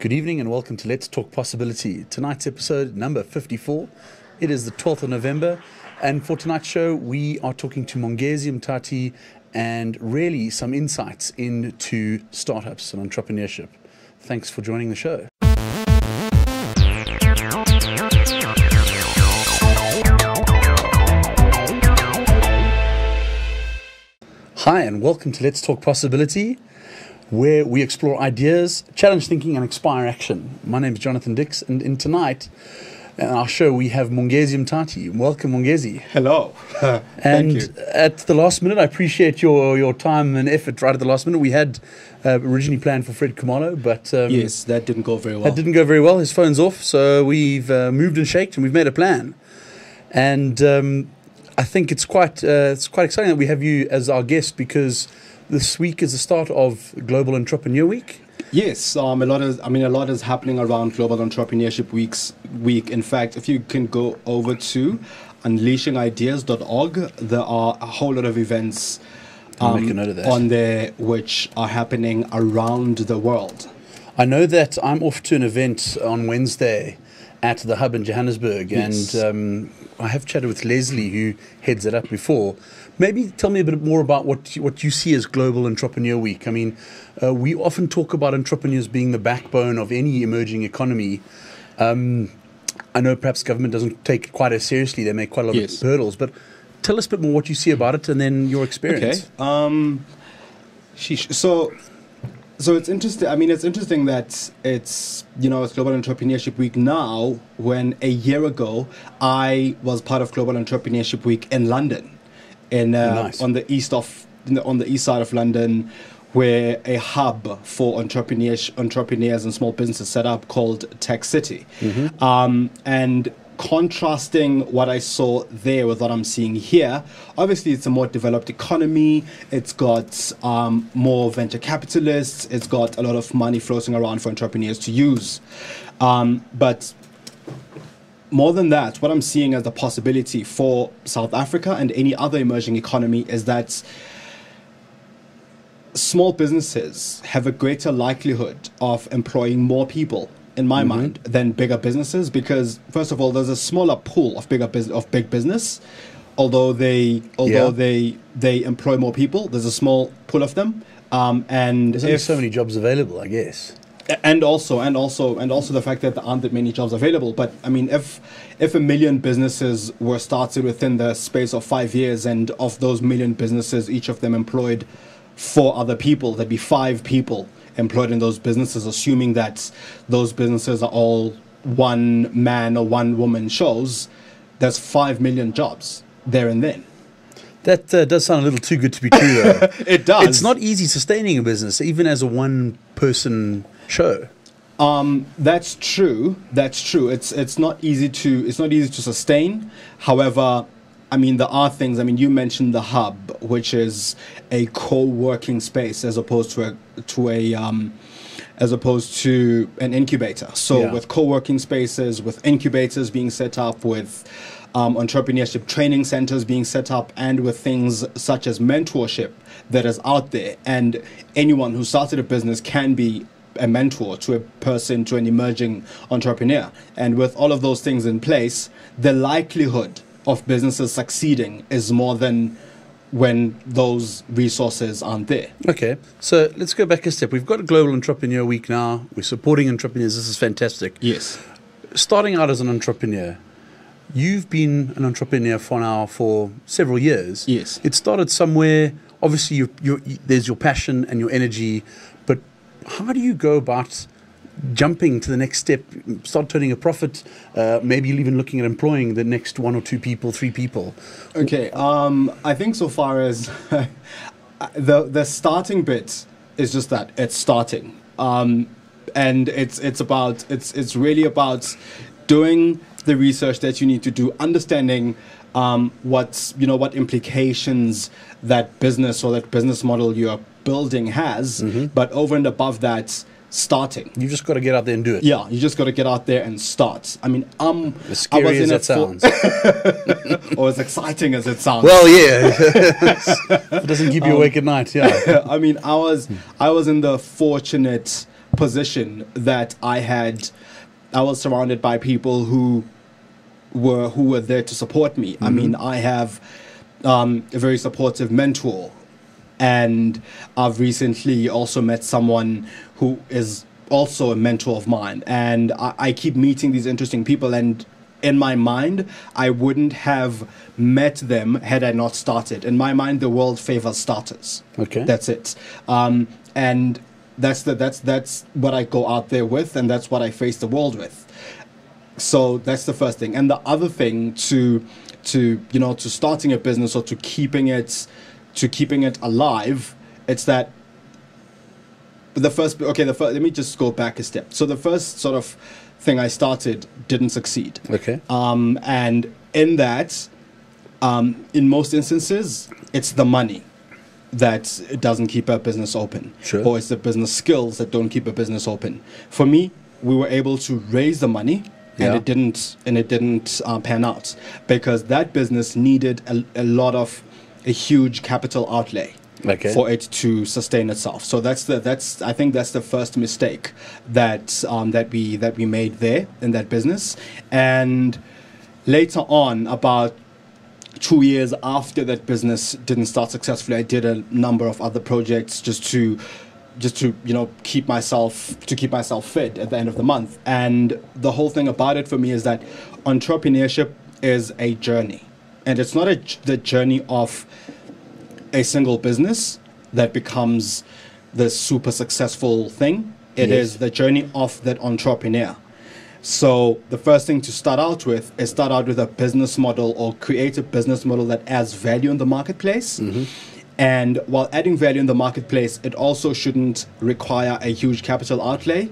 Good evening and welcome to Let's Talk Possibility. Tonight's episode number 54. It is the 12th of November, and for tonight's show we are talking to Mongezi Mtati and really some insights into startups and entrepreneurship. Thanks for joining the show. Hi and welcome to Let's Talk Possibility, where we explore ideas, challenge thinking, and inspire action. My name is Jonathan Dix, and in tonight, in our show, we have Mongezi Mtati. Welcome, Mongezi. Hello. And Thank you. at the last minute, I appreciate your time and effort right at the last minute. We had originally planned for Fred Kumalo, but Yes, that didn't go very well. that didn't go very well. His phone's off, so we've moved and shaked, and we've made a plan. And I think it's quite exciting that we have you as our guest, because this week is the start of Global Entrepreneur Week. Yes, a lot is happening around Global Entrepreneurship Week. In fact, if you can go over to unleashingideas.org, there are a whole lot of events I'll make a note of that. on there which are happening around the world. I know that I'm off to an event on Wednesday at the Hub in Johannesburg, Yes. and I have chatted with Leslie, who heads it up before. Maybe tell me a bit more about what you see as Global Entrepreneur Week. I mean, we often talk about entrepreneurs being the backbone of any emerging economy. I know perhaps government doesn't take it quite as seriously. They make quite a lot Yes. of hurdles, but tell us a bit more what you see about it and then your experience. Okay. Sheesh. So it's interesting. I mean, it's interesting that it's Global Entrepreneurship Week now, when a year ago I was part of Global Entrepreneurship Week in London, Nice. on the east side of London, where a hub for entrepreneurs and small businesses set up called Tech City, and contrasting what I saw there with what I'm seeing here. Obviously, it's a more developed economy. It's got more venture capitalists. It's got a lot of money floating around for entrepreneurs to use. But more than that, what I'm seeing as the possibility for South Africa and any other emerging economy is that small businesses have a greater likelihood of employing more people, in my mind, than bigger businesses, because first of all, there's a smaller pool of big business. Although they employ more people, there's a small pool of them, and There's only so many jobs available, I guess. and also the fact that there aren't that many jobs available. But I mean, if 1 million businesses were started within the space of 5 years, and of those 1 million businesses, each of them employed 4 other people, there'd be 5 people employed in those businesses, assuming that those businesses are all one man or one woman shows. There's 5 million jobs there and then. That does sound a little too good to be true, though. It does. It's not easy sustaining a business, even as a one-person show. That's true. It's not easy to sustain. However, I mean, there are things. I mean, you mentioned the hub, which is a co-working space as opposed to an incubator. So Yeah. with co-working spaces, with incubators being set up, with entrepreneurship training centers being set up, and with things such as mentorship that is out there, and anyone who started a business can be a mentor to a person, to an emerging entrepreneur. And with all of those things in place, the likelihood of businesses succeeding is more than when those resources aren't there. Okay, so let's go back a step. We've got a Global Entrepreneur Week now. We're supporting entrepreneurs. This is fantastic. Yes. Starting out as an entrepreneur, you've been an entrepreneur for several years. Yes. It started somewhere. Obviously, there's your passion and your energy, but how do you go about jumping to the next step, start turning a profit, maybe even looking at employing the next 1 or 2 people, 3 people? Okay. I think so far as the starting bit is just that it's starting, and it's really about doing the research that you need to do, understanding what implications that business or that business model you're building has, but over and above that, starting. You just got to get out there and do it. Yeah, you just got to get out there and start. I mean, as scary as that sounds, or as exciting as it sounds. Well, yeah, it doesn't keep you awake at night. Yeah, I mean, I was in the fortunate position that I was surrounded by people who were there to support me. I mean, I have a very supportive mentor, and I've recently also met someone who is also a mentor of mine, and I keep meeting these interesting people, and in my mind, I wouldn't have met them had I not started. In my mind, the world favors starters. Okay. That's it. And that's what I go out there with, and that's what I face the world with. So that's the first thing. And the other thing to starting a business or to keeping it alive, it's that let me just go back a step. So the first sort of thing I started didn't succeed. Okay. And in that, in most instances, it's the money that doesn't keep a business open. Sure. Or it's the business skills that don't keep a business open. For me, we were able to raise the money, and it didn't pan out because that business needed a huge capital outlay. Okay. For it to sustain itself. So I think that's the first mistake that we made there in that business. And later on, about 2 years after that business didn't start successfully, I did a number of other projects just to keep myself fit at the end of the month. And the whole thing about it for me is that entrepreneurship is a journey, and it's not the journey of a single business that becomes the super successful thing. It is the journey of that entrepreneur. So the first thing to start out with is a business model, or create a business model that adds value in the marketplace. And while adding value in the marketplace, it also shouldn't require a huge capital outlay.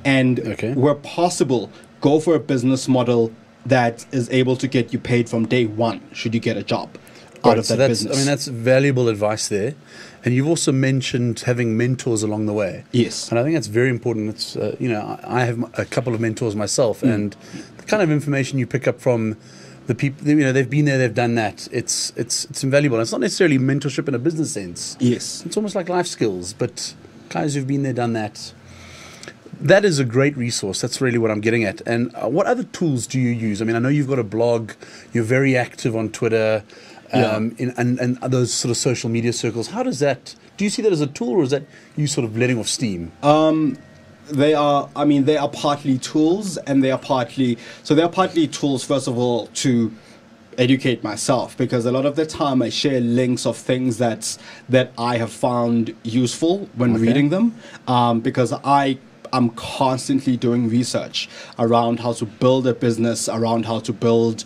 And where possible, go for a business model that is able to get you paid from day one should you get a job out of that business. I mean, that's valuable advice there. And you've also mentioned having mentors along the way. Yes. And I think that's very important. It's, I have a couple of mentors myself, and the kind of information you pick up from the people, they've been there, they've done that. It's invaluable. And it's not necessarily mentorship in a business sense. Yes. It's almost like life skills, but guys who've been there, done that. That is a great resource. That's really what I'm getting at. And what other tools do you use? I mean, I know you've got a blog. You're very active on Twitter. And those sort of social media circles. How does that, do you see that as a tool, or is that you sort of letting off steam? They are partly tools, and they are partly tools, first of all, to educate myself, because a lot of the time I share links of things that I have found useful when reading them, because I'm constantly doing research around how to build a business, around how to build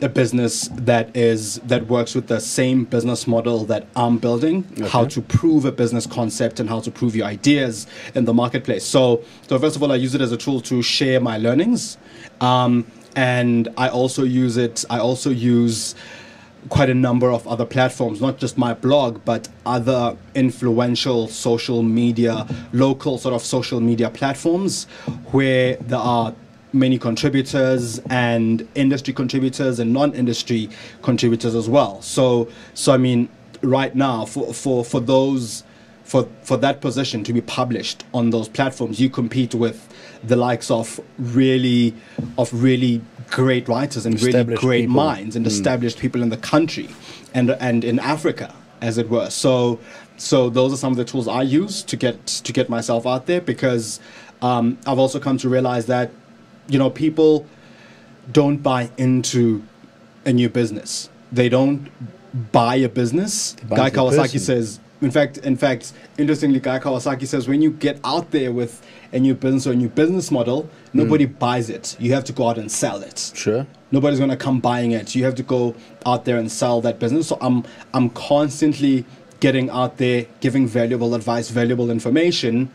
a business that works with the same business model that I'm building, how to prove a business concept and how to prove your ideas in the marketplace. So first of all, I use it as a tool to share my learnings, and I also use quite a number of other platforms, not just my blog, but other influential social media, local sort of social media platforms where there are many contributors and industry contributors and non-industry contributors as well. So I mean, right now, for that position to be published on those platforms, you compete with the likes of really great writers and really great minds and established people in the country and in Africa, as it were. So those are some of the tools I use to get myself out there, because I've also come to realize that people don't buy into a new business. They don't buy a business. Guy Kawasaki says, in fact, interestingly, Guy Kawasaki says, when you get out there with a new business or a new business model, nobody buys it. You have to go out and sell it. Sure. Nobody's going to come buying it. You have to go out there and sell that business. So I'm constantly getting out there, giving valuable advice, valuable information,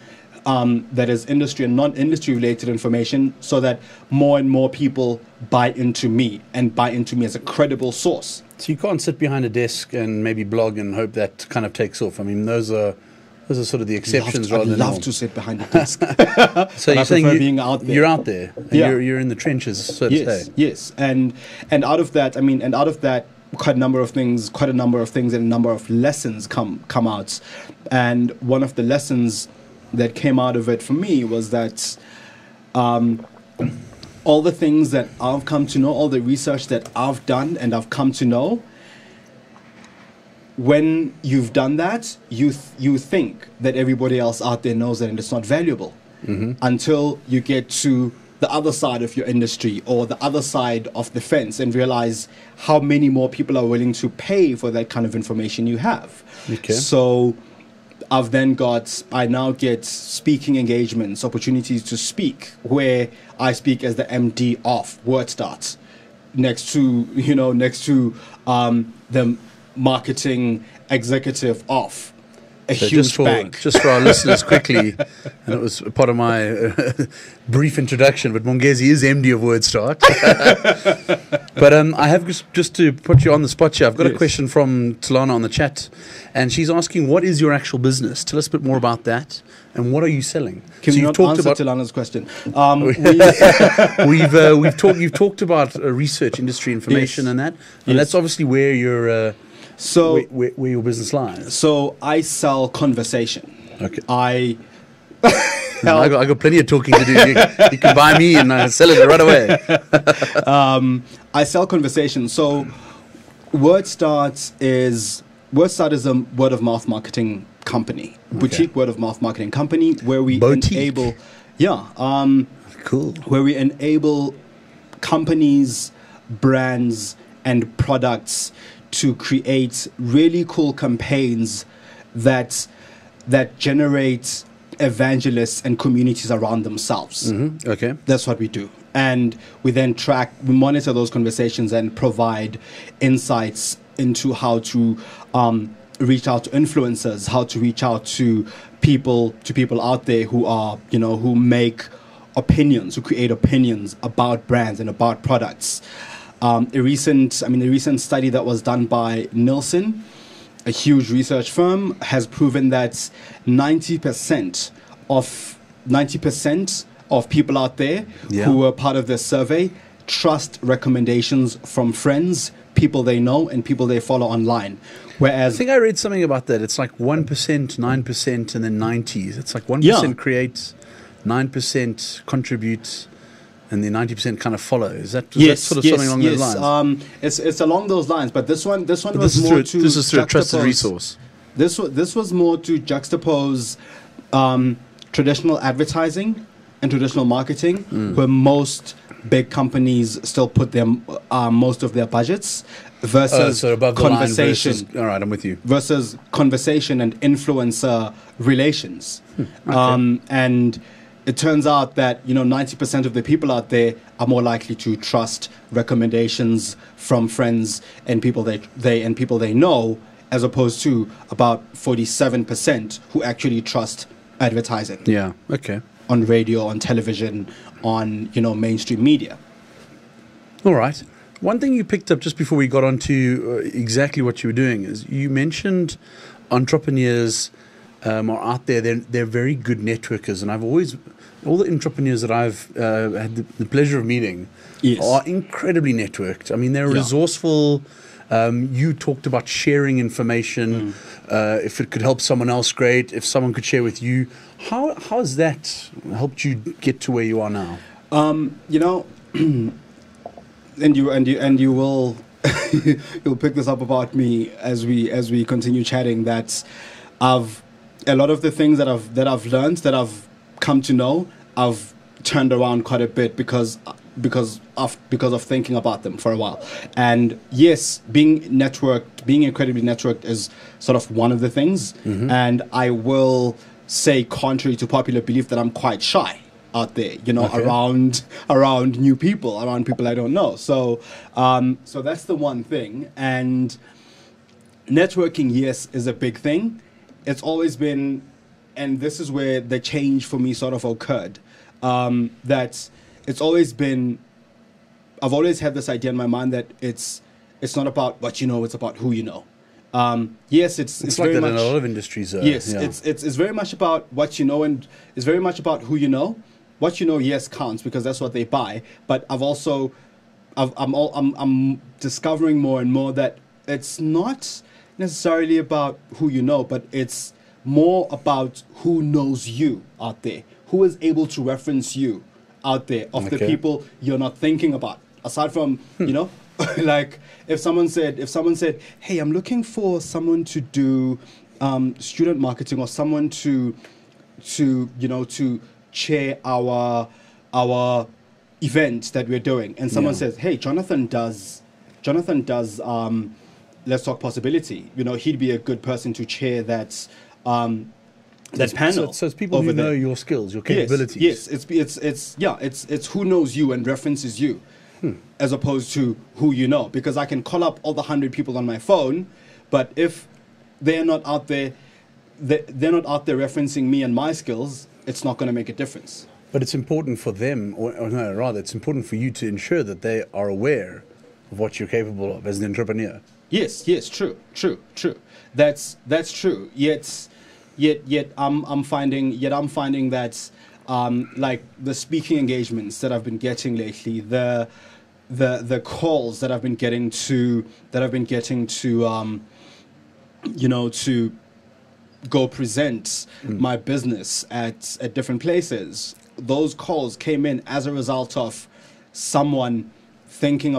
that is industry and non-industry related information, so that more and more people buy into me as a credible source. So you can't sit behind a desk and maybe blog and hope that kind of takes off. I mean, those are sort of the exceptions rather than normal. I'd love to sit behind a desk. So you're saying being out there. You're out there. And you're in the trenches, so to say. Yes. And out of that, quite a number of things and a number of lessons come out. And one of the lessons that came out of it for me was that all the things that I've come to know, all the research that I've done and I've come to know, when you've done that, you think that everybody else out there knows it and it's not valuable until you get to the other side of your industry or the other side of the fence and realize how many more people are willing to pay for that kind of information you have. Okay. So I now get speaking engagements, opportunities to speak, where I speak as the MD of WordStart, next to the marketing executive of a huge bank. Just for our listeners quickly, and it was part of my brief introduction, but Mongezi is MD of WordStart. But I have just to put you on the spot here, I've got a question from Talana on the chat, and she's asking, what is your actual business? Tell us a bit more about that, and what are you selling? Can you answer Talana's question? You've talked about research, industry information, and that, and that's obviously where you're... where your business lies. So I sell conversation. Okay. I got plenty of talking to do. You can buy me and sell it right away. I sell conversation. So WordStart is a word of mouth marketing company, boutique word of mouth marketing company, where we enable, cool, where we enable companies, brands, and products to create really cool campaigns that generate evangelists and communities around themselves. Okay. That's what we do. And we then we monitor those conversations and provide insights into how to reach out to influencers, how to reach out to people out there who are, who make opinions, who create opinions about brands and about products. A recent study that was done by Nielsen, a huge research firm, has proven that 90% of people out there who were part of this survey trust recommendations from friends, people they know, and people they follow online. Whereas I think I read something about that. It's like 1%, 9%, and then 90s. It's like 1% creates, 9% contributes, and the 90% kind of follow. Is that sort of something along those lines? It's along those lines. But this one was more to this is through a trusted resource. This was more to juxtapose traditional advertising and traditional marketing, where most big companies still put most of their budgets, versus so above conversation. The line versus, all right, I'm with you. Versus conversation and influencer relations, and it turns out that 90% of the people out there are more likely to trust recommendations from friends and people they know, as opposed to about 47% who actually trust advertising. Yeah. Okay. On radio, on television, on mainstream media. All right. One thing you picked up just before we got on to exactly what you were doing is you mentioned entrepreneurs are out there. They're very good networkers, and all the entrepreneurs that I've had the pleasure of meeting are incredibly networked. I mean, they're resourceful. You talked about sharing information. If it could help someone else, great. If someone could share with you, how has that helped you get to where you are now? And you will you'll pick this up about me as we continue chatting. That a lot of the things that I've learned, that I've come to know, I've turned around quite a bit because of thinking about them for a while. And yes, being incredibly networked is sort of one of the things. And I will say, contrary to popular belief, that I'm quite shy out there, around new people, around people I don't know. So that's the one thing. And networking, yes, is a big thing. It's always been, and this is where the change for me sort of occurred, that it's always been, I've always had this idea in my mind that it's not about what you know, it's about who you know. Yes, it's like very that much in a lot of industries. Yes, it's very much about what you know, and it's very much about who you know. What you know, yes, counts because that's what they buy. But I'm discovering more and more that it's not necessarily about who you know, but it's more about who knows you out there, who is able to reference you out there of the people you're not thinking about. Aside from, like if someone said, hey, I'm looking for someone to do student marketing, or someone to chair our event that we're doing, and someone says, hey, Jonathan does Let's Talk Possibility. He'd be a good person to chair that panel. So it's people who know your skills, your capabilities. Yes, it's who knows you and references you, as opposed to who you know. Because I can call up all the 100 people on my phone, but if they're not out there, they're not out there referencing me and my skills, it's not going to make a difference. But it's important for them, or no, rather, it's important for you to ensure that they are aware of what you're capable of as an entrepreneur. Yes, true. That's true. Yet I'm finding that like the speaking engagements that I've been getting lately, the calls that I've been getting to to go present my business at different places. Those calls came in as a result of someone thinking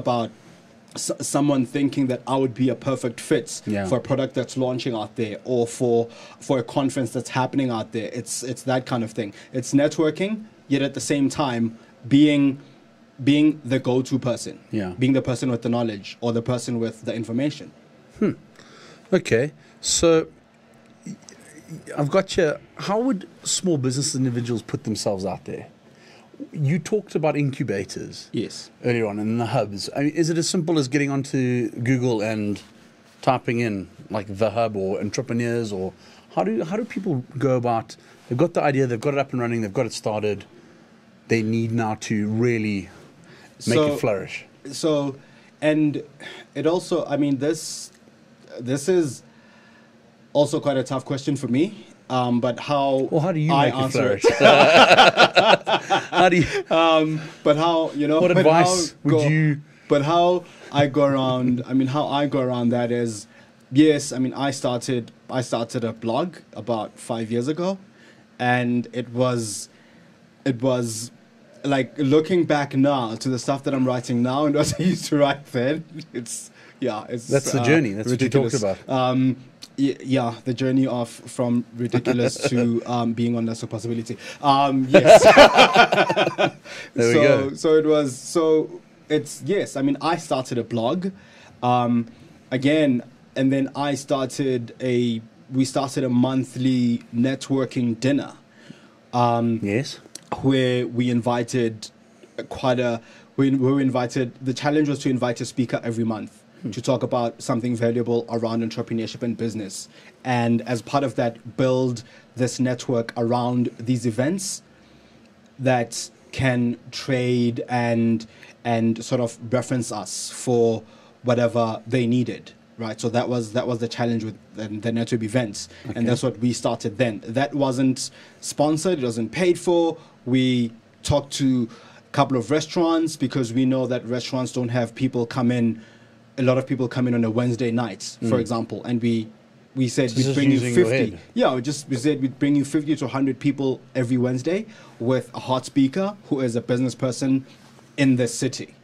that I would be a perfect fit for a product that's launching out there, or for a conference that's happening out there. It's that kind of thing. It's networking, yet at the same time being the go-to person, being the person with the knowledge or the person with the information. Okay, so I've got you. How would small business individuals put themselves out there? You talked about incubators earlier on, and the hubs. I mean, is it as simple as getting onto Google and typing in like the hub or entrepreneurs, or how do people go about? They've got the idea, they've got it up and running, they've got it started. They need now to really make it flourish. So, and it also, I mean, this is also quite a tough question for me. But how do you I make it answer flourish? How do you? But how What advice would you? But how I go around? I mean, how I go around that is, yes. I mean, I started a blog about 5 years ago, and it was like looking back now to the stuff that I'm writing now and what I used to write then. It's that's the journey. That's ridiculous. What you talked about. The journey from ridiculous to being on Let's Talk Possibility. Yes. There we go. I mean, I started a blog, again, and then we started a monthly networking dinner. Yes. Where we invited the challenge was to invite a speaker every month to talk about something valuable around entrepreneurship and business. And as part of that, build this network around these events that can trade and sort of reference us for whatever they needed. Right, so that was the challenge with the network events, and that's what we started then. That wasn't sponsored; it wasn't paid for. We talked to a couple of restaurants because we know that restaurants don't have people come in. A lot of people come in on a Wednesday night, for example, and we said we'd bring you 50. Yeah, we said we'd bring you 50 to 100 people every Wednesday with a hot speaker who is a business person in the city,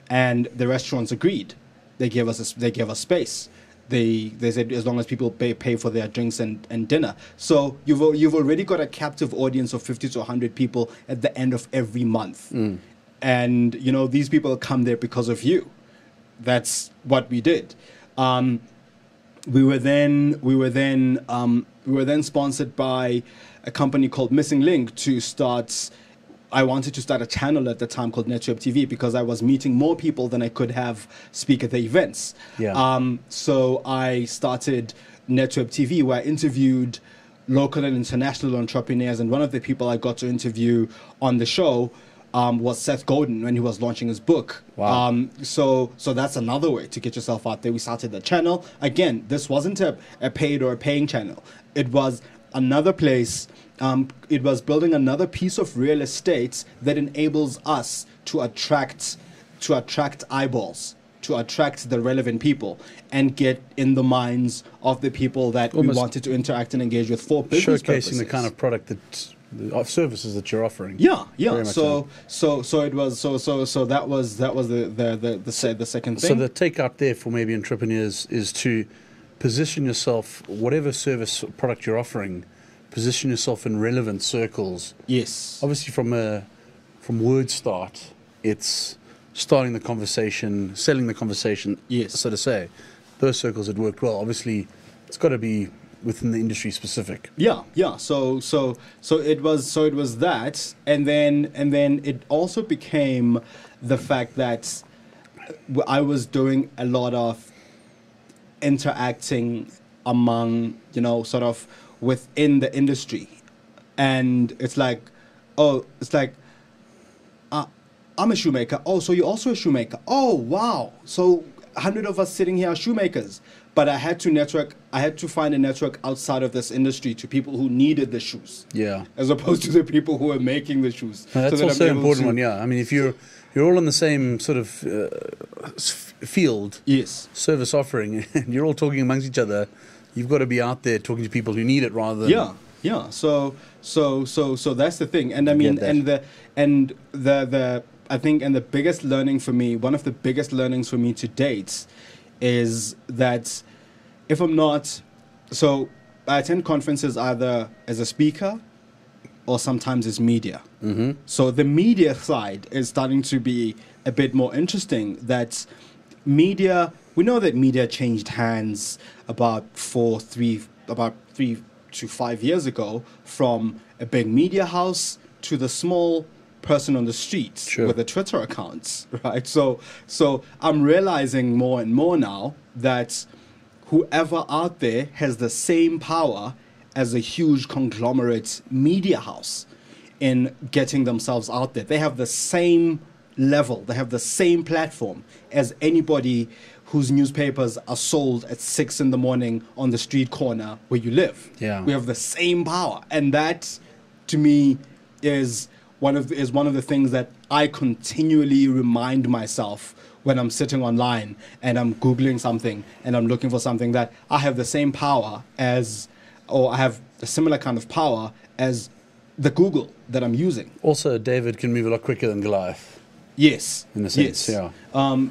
and the restaurants agreed. They gave us space. They said as long as people pay for their drinks and dinner. So you've already got a captive audience of 50 to 100 people at the end of every month, and these people come there because of you. That's what we did. We were then sponsored by a company called Missing Link to start. I wanted to start a channel at the time called Network TV because I was meeting more people than I could have speak at the events. So I started Network TV, where I interviewed local and international entrepreneurs, and one of the people I got to interview on the show was Seth Godin when he was launching his book. Wow. So that's another way to get yourself out there. We started the channel. Again, this wasn't a paid or a paying channel. It was another place. It was building another piece of real estate that enables us to attract eyeballs. to attract the relevant people and get in the minds of the people that Almost we wanted to interact and engage with for business showcasing purposes. the kind of product that of services that you're offering. Yeah. Very much So it was that was the second thing. So the takeout there for maybe entrepreneurs is to position yourself, whatever service or product you're offering, position yourself in relevant circles. Yes. Obviously, from WordStart, it's starting the conversation, selling the conversation. Yes. So to say, those circles had worked well. Obviously, it's got to be within the industry specific. Yeah. So it was that, and then it also became the fact that I was doing a lot of interacting among, sort of within the industry, and it's like, I'm a shoemaker. Oh, so you're also a shoemaker. Oh, wow. So 100 of us sitting here are shoemakers. But I had to network. I had to find a network outside of this industry to people who needed the shoes. Yeah. As opposed to the people who were making the shoes. No, that's so that also I'm an able important to- one. Yeah. I mean, if you're all in the same sort of field, Yes. service offering, and you're all talking amongst each other, you've got to be out there talking to people who need it rather than Yeah. So that's the thing. And I mean, Get and the I think, and the biggest learning for me, one of the biggest learnings for me to date, is that if I'm not, so I attend conferences either as a speaker or sometimes as media. Mm-hmm. So the media side is starting to be a bit more interesting. That media, we know that media changed hands about 3 to 5 years ago, from a big media house to the small person on the street Sure. with a Twitter account, right? So I'm realizing more and more now that whoever out there has the same power as a huge conglomerate media house in getting themselves out there. They have the same level, they have the same platform as anybody whose newspapers are sold at 6 a.m. on the street corner where you live. Yeah. We have the same power, and that, to me, is one of the things that I continually remind myself when I'm sitting online and I'm Googling something and I'm looking for something, that I have the same power as, or I have a similar kind of power as the Google that I'm using. Also, David can move a lot quicker than Goliath. Yes, In a sense, yeah.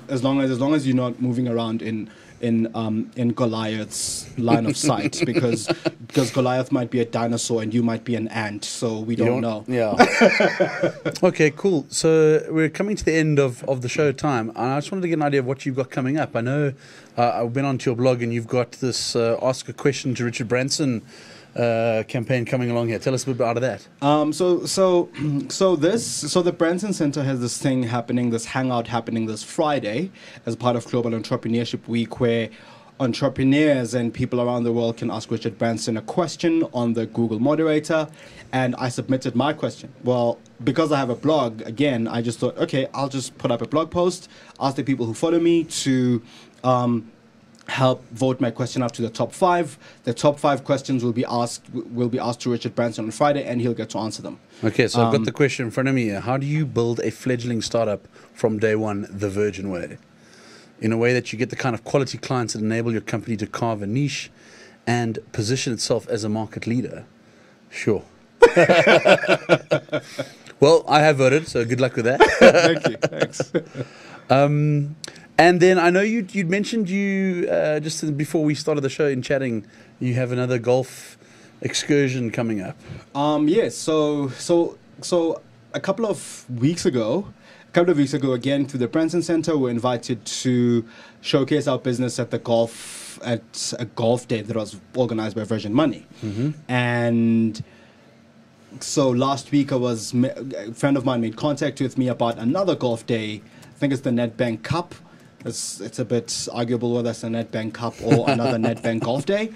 As long as you're not moving around in Goliath's line of sight, because Goliath might be a dinosaur and you might be an ant, so we don't know. Yeah. Okay, cool. So we're coming to the end of the show time. I just wanted to get an idea of what you've got coming up. I know I've been onto your blog and you've got this Ask a Question to Richard Branson campaign coming along here. Tell us a bit about that. So the Branson Center has this thing happening, this hangout happening this Friday as part of Global Entrepreneurship Week, where entrepreneurs and people around the world can ask Richard Branson a question on the Google moderator. And I submitted my question. Well, because I have a blog, again, I just thought, okay, I'll just put up a blog post, ask the people who follow me to help vote my question up to the top 5. The top 5 questions will be asked to Richard Branson on Friday, and he'll get to answer them. Okay, so I've got the question in front of me here. How do you build a fledgling startup from day one the Virgin way? In a way that you get the kind of quality clients that enable your company to carve a niche and position itself as a market leader? Sure. Well, I have voted, so good luck with that. Thank you. Thanks. And then I know you'd mentioned just before we started the show in chatting, you have another golf excursion coming up. Yes. So a couple of weeks ago, again, through the Branson Center, we're invited to showcase our business at a golf day that was organized by Virgin Money. Mm-hmm. And so last week, a friend of mine made contact with me about another golf day. I think it's the NetBank Cup. It's a bit arguable whether it's a NetBank Cup or another NetBank Golf Day.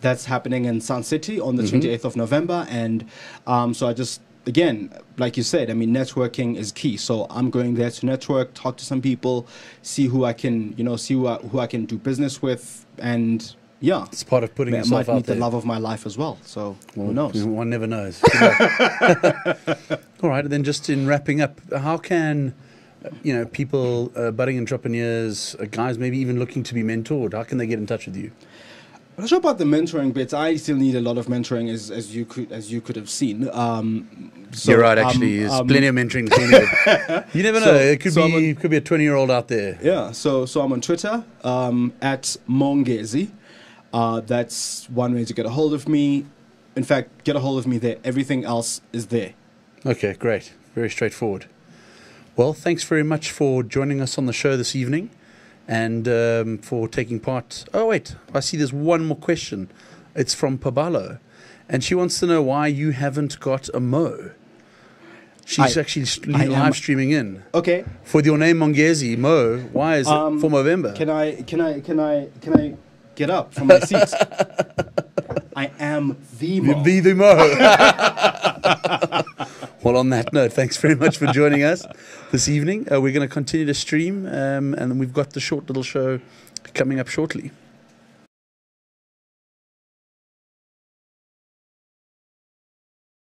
That's happening in Sun City on the 28th of November. And so I just, again, like you said, I mean, networking is key. So I'm going there to network, talk to some people, see who I can, who I can do business with. And yeah, It's part of putting yourself might out meet there. the love of my life as well. So who knows? One never knows. Good luck. All right, and then just in wrapping up, how can people, budding entrepreneurs, guys maybe even looking to be mentored, how can they get in touch with you? I'm not sure about the mentoring bit. I still need a lot of mentoring, as you could have seen. So, you're right, actually. There's plenty of mentoring. You never know. It could be a 20-year-old out there. Yeah. So I'm on Twitter at Mongezi. That's one way to get a hold of me. In fact, get a hold of me there. Everything else is there. Okay, great. Very straightforward. Well, thanks very much for joining us on the show this evening. And for taking part. Oh, wait, I see there's one more question. It's from Pabalo. And she wants to know why you haven't got a Mo. She's actually live streaming in. Okay. For your name, Mongezi, Mo, why is it for Movember? Can I get up from my seat? I am the Mo. The Mo. Well, on that note, thanks very much for joining us this evening. We're going to continue to stream, and we've got the short little show coming up shortly.